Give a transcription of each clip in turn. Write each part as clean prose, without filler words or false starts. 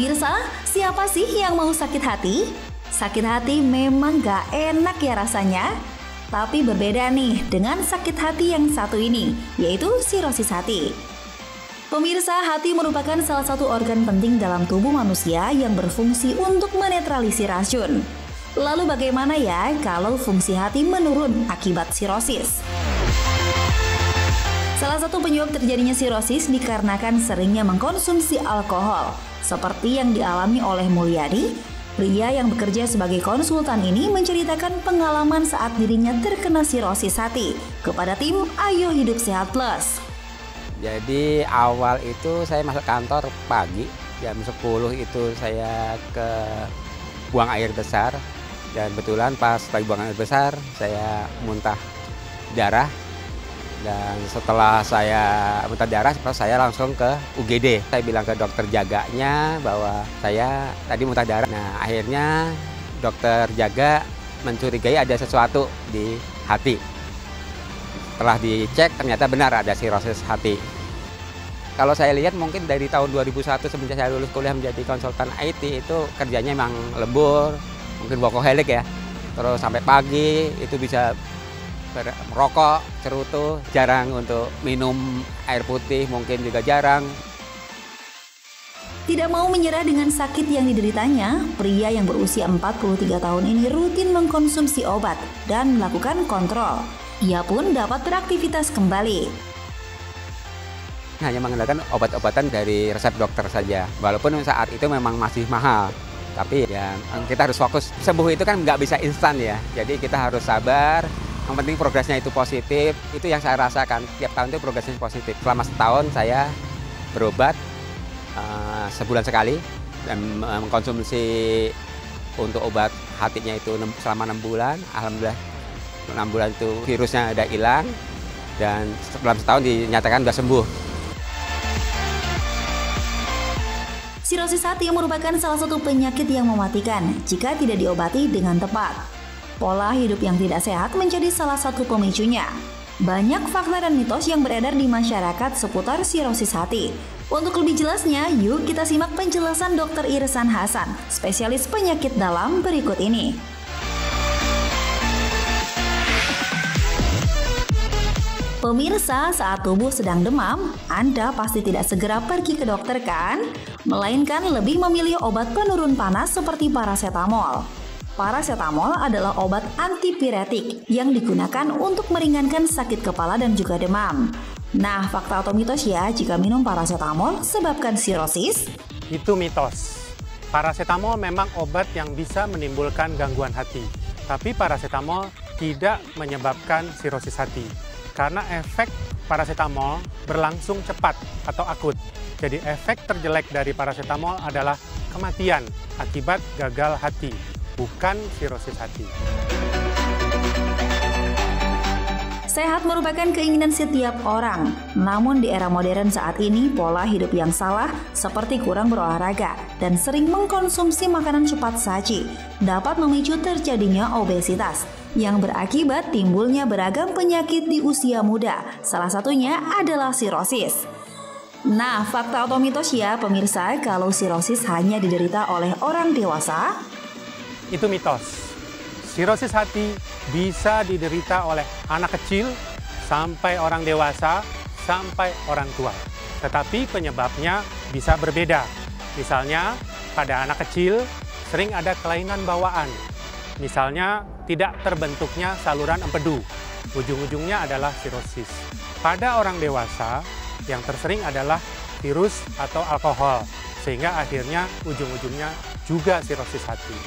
Pemirsa, siapa sih yang mau sakit hati? Sakit hati memang gak enak ya rasanya. Tapi berbeda nih dengan sakit hati yang satu ini, yaitu sirosis hati. Pemirsa, hati merupakan salah satu organ penting dalam tubuh manusia yang berfungsi untuk menetralisir racun. Lalu bagaimana ya kalau fungsi hati menurun akibat sirosis? Salah satu penyebab terjadinya sirosis dikarenakan seringnya mengkonsumsi alkohol, seperti yang dialami oleh Mulyadi. Pria yang bekerja sebagai konsultan ini menceritakan pengalaman saat dirinya terkena sirosis hati kepada tim Ayo Hidup Sehat Plus. Jadi awal itu saya masuk kantor pagi, jam 10 itu saya ke buang air besar. Dan kebetulan pas lagi buang air besar, saya muntah darah. Dan setelah saya muntah darah, saya langsung ke UGD. Saya bilang ke dokter jaganya bahwa saya tadi muntah darah. Nah, akhirnya dokter jaga mencurigai ada sesuatu di hati. Setelah dicek, ternyata benar ada sirosis hati. Kalau saya lihat mungkin dari tahun 2001 semenjak saya lulus kuliah menjadi konsultan IT itu kerjanya memang lembur, mungkin workaholic ya. Terus sampai pagi itu bisa merokok, cerutu, jarang untuk minum air putih, mungkin juga jarang. Tidak mau menyerah dengan sakit yang dideritanya, pria yang berusia 43 tahun ini rutin mengkonsumsi obat dan melakukan kontrol. Ia pun dapat beraktivitas kembali. Hanya mengandalkan obat-obatan dari resep dokter saja, walaupun saat itu memang masih mahal. Tapi ya kita harus fokus, sembuh itu kan nggak bisa instan ya, jadi kita harus sabar. Yang penting progresnya itu positif, itu yang saya rasakan. Tiap tahun itu progresnya positif. Selama setahun saya berobat sebulan sekali dan mengkonsumsi untuk obat hatinya itu selama 6 bulan. Alhamdulillah 6 bulan itu virusnya udah hilang dan dalam setahun dinyatakan sudah sembuh. Sirosis hati merupakan salah satu penyakit yang mematikan jika tidak diobati dengan tepat. Pola hidup yang tidak sehat menjadi salah satu pemicunya. Banyak fakta dan mitos yang beredar di masyarakat seputar sirosis hati. Untuk lebih jelasnya, yuk kita simak penjelasan Dr. Irsan Hasan, spesialis penyakit dalam berikut ini. Pemirsa, saat tubuh sedang demam, Anda pasti tidak segera pergi ke dokter kan? Melainkan lebih memilih obat penurun panas seperti parasetamol. Parasetamol adalah obat antipiretik yang digunakan untuk meringankan sakit kepala dan juga demam. Nah, fakta atau mitos ya jika minum parasetamol sebabkan sirosis? Itu mitos. Parasetamol memang obat yang bisa menimbulkan gangguan hati. Tapi parasetamol tidak menyebabkan sirosis hati. Karena efek parasetamol berlangsung cepat atau akut. Jadi efek terjelek dari parasetamol adalah kematian akibat gagal hati, bukan sirosis hati. Sehat merupakan keinginan setiap orang. Namun di era modern saat ini, pola hidup yang salah seperti kurang berolahraga dan sering mengkonsumsi makanan cepat saji dapat memicu terjadinya obesitas yang berakibat timbulnya beragam penyakit di usia muda. Salah satunya adalah sirosis. Nah, fakta atau mitos ya pemirsa, kalau sirosis hanya diderita oleh orang dewasa? Itu mitos. Sirosis hati bisa diderita oleh anak kecil, sampai orang dewasa, sampai orang tua. Tetapi penyebabnya bisa berbeda. Misalnya, pada anak kecil sering ada kelainan bawaan. Misalnya, tidak terbentuknya saluran empedu. Ujung-ujungnya adalah sirosis. Pada orang dewasa, yang tersering adalah virus atau alkohol. Sehingga akhirnya ujung-ujungnya juga sirosis hati.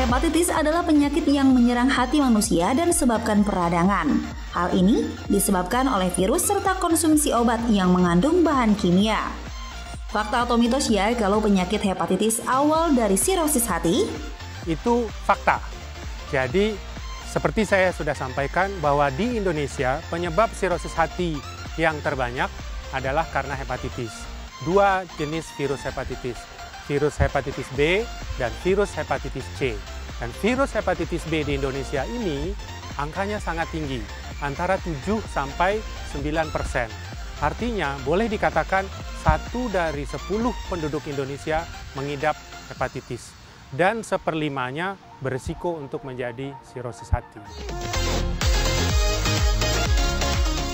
Hepatitis adalah penyakit yang menyerang hati manusia dan sebabkan peradangan. Hal ini disebabkan oleh virus serta konsumsi obat yang mengandung bahan kimia. Fakta atau mitos ya kalau penyakit hepatitis awal dari sirosis hati? Itu fakta. Jadi, seperti saya sudah sampaikan bahwa di Indonesia penyebab sirosis hati yang terbanyak adalah karena hepatitis. 2 jenis virus hepatitis. Virus hepatitis B dan virus hepatitis C. Dan virus hepatitis B di Indonesia ini angkanya sangat tinggi, antara 7 sampai 9%. Artinya boleh dikatakan 1 dari 10 penduduk Indonesia mengidap hepatitis. Dan 1/5-nya berisiko untuk menjadi sirosis hati.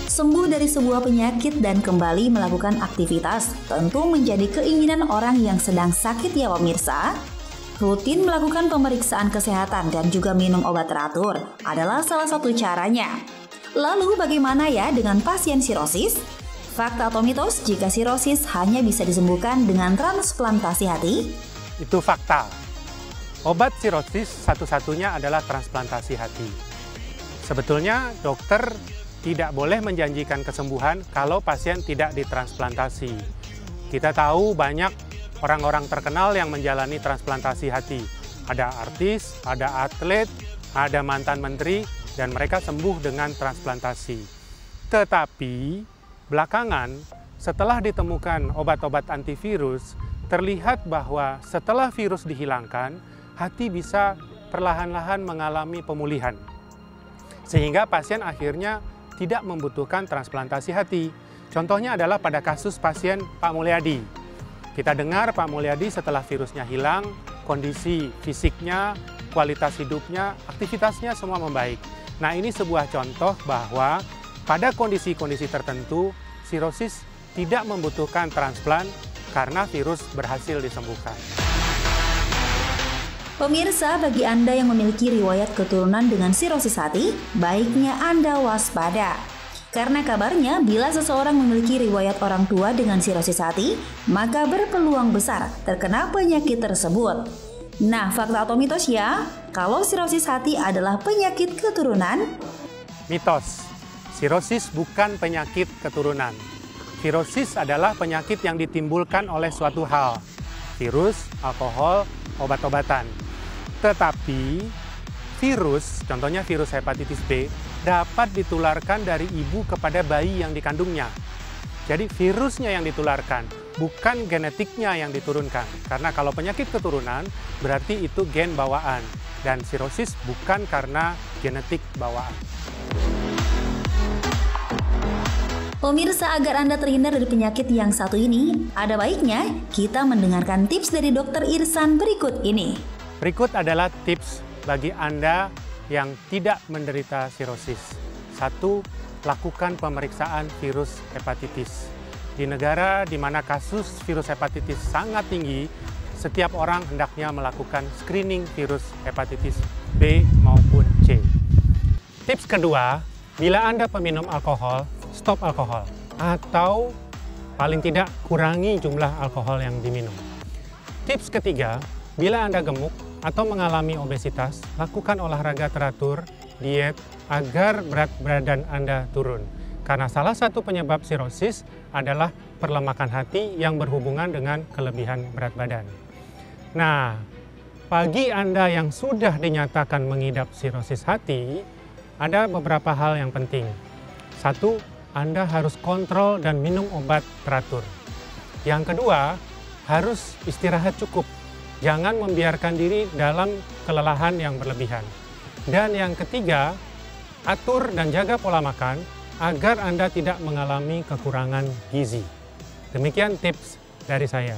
Sembuh dari sebuah penyakit dan kembali melakukan aktivitas tentu menjadi keinginan orang yang sedang sakit ya pemirsa. Rutin melakukan pemeriksaan kesehatan dan juga minum obat teratur adalah salah satu caranya. Lalu bagaimana ya dengan pasien sirosis? Fakta atau mitos jika sirosis hanya bisa disembuhkan dengan transplantasi hati? Itu fakta. Obat sirosis satu-satunya adalah transplantasi hati. Sebetulnya dokter tidak boleh menjanjikan kesembuhan kalau pasien tidak ditransplantasi. Kita tahu banyak orang-orang terkenal yang menjalani transplantasi hati. Ada artis, ada atlet, ada mantan menteri, dan mereka sembuh dengan transplantasi. Tetapi belakangan setelah ditemukan obat-obat antivirus, terlihat bahwa setelah virus dihilangkan, hati bisa perlahan-lahan mengalami pemulihan. Sehingga pasien akhirnya tidak membutuhkan transplantasi hati. Contohnya adalah pada kasus pasien Pak Mulyadi. Kita dengar Pak Mulyadi setelah virusnya hilang, kondisi fisiknya, kualitas hidupnya, aktivitasnya semua membaik. Nah, ini sebuah contoh bahwa pada kondisi-kondisi tertentu, sirosis tidak membutuhkan transplant karena virus berhasil disembuhkan. Pemirsa, bagi Anda yang memiliki riwayat keturunan dengan sirosis hati, baiknya Anda waspada. Karena kabarnya bila seseorang memiliki riwayat orang tua dengan sirosis hati, maka berpeluang besar terkena penyakit tersebut. Nah, fakta atau mitos ya? Kalau sirosis hati adalah penyakit keturunan? Mitos. Sirosis bukan penyakit keturunan. Virosis adalah penyakit yang ditimbulkan oleh suatu hal. Virus, alkohol, obat-obatan. Tetapi virus, contohnya virus hepatitis B, dapat ditularkan dari ibu kepada bayi yang dikandungnya. Jadi virusnya yang ditularkan, bukan genetiknya yang diturunkan. Karena kalau penyakit keturunan, berarti itu gen bawaan. Dan sirosis bukan karena genetik bawaan. Pemirsa, agar Anda terhindar dari penyakit yang satu ini, ada baiknya kita mendengarkan tips dari Dr. Irsan berikut ini. Berikut adalah tips bagi Anda yang tidak menderita sirosis. 1. Lakukan pemeriksaan virus hepatitis. Di negara di mana kasus virus hepatitis sangat tinggi, setiap orang hendaknya melakukan screening virus hepatitis B maupun C. Tips kedua, bila Anda peminum alkohol, stop alkohol. Atau paling tidak kurangi jumlah alkohol yang diminum. Tips ketiga, bila Anda gemuk atau mengalami obesitas, lakukan olahraga teratur, diet, agar berat badan Anda turun. Karena salah satu penyebab sirosis adalah perlemakan hati yang berhubungan dengan kelebihan berat badan. Nah, bagi Anda yang sudah dinyatakan mengidap sirosis hati, ada beberapa hal yang penting. 1, Anda harus kontrol dan minum obat teratur. Yang kedua, harus istirahat cukup. Jangan membiarkan diri dalam kelelahan yang berlebihan. Dan yang ketiga, atur dan jaga pola makan agar Anda tidak mengalami kekurangan gizi. Demikian tips dari saya.